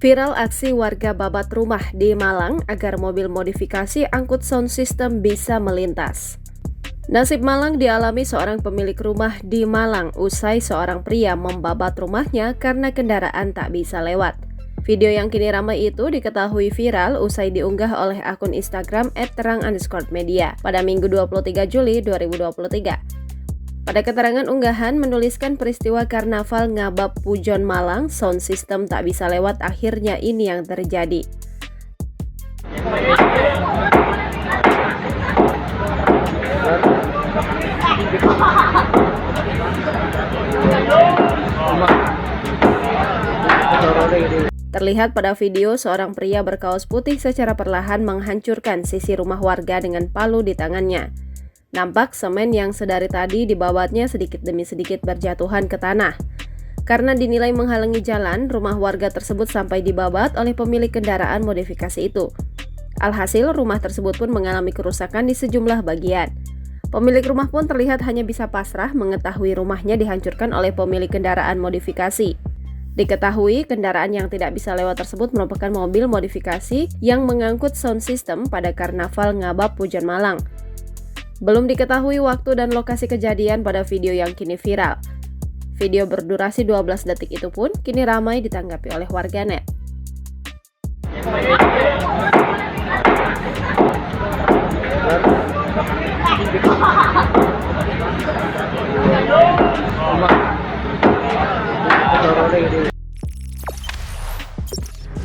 Viral aksi warga babat rumah di Malang agar mobil modifikasi angkut sound system bisa melintas. Nasib malang dialami seorang pemilik rumah di Malang usai seorang pria membabat rumahnya karena kendaraan tak bisa lewat. Video yang kini ramai itu diketahui viral usai diunggah oleh akun Instagram @terang_media pada Minggu 23 Juli 2023. Pada keterangan unggahan menuliskan peristiwa karnaval Ngabab Pujon Malang, sound system tak bisa lewat, akhirnya ini yang terjadi. Terlihat pada video seorang pria berkaos putih secara perlahan menghancurkan sisi rumah warga dengan palu di tangannya. Nampak semen yang sedari tadi dibabatnya sedikit demi sedikit berjatuhan ke tanah. Karena dinilai menghalangi jalan, rumah warga tersebut sampai dibabat oleh pemilik kendaraan modifikasi itu. Alhasil, rumah tersebut pun mengalami kerusakan di sejumlah bagian. Pemilik rumah pun terlihat hanya bisa pasrah mengetahui rumahnya dihancurkan oleh pemilik kendaraan modifikasi. Diketahui, kendaraan yang tidak bisa lewat tersebut merupakan mobil modifikasi yang mengangkut sound system pada karnaval Ngabab Pujon Malang. Belum diketahui waktu dan lokasi kejadian pada video yang kini viral. Video berdurasi 12 detik itu pun kini ramai ditanggapi oleh warganet.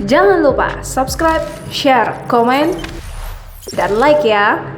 Jangan lupa subscribe, share, komen, dan like ya!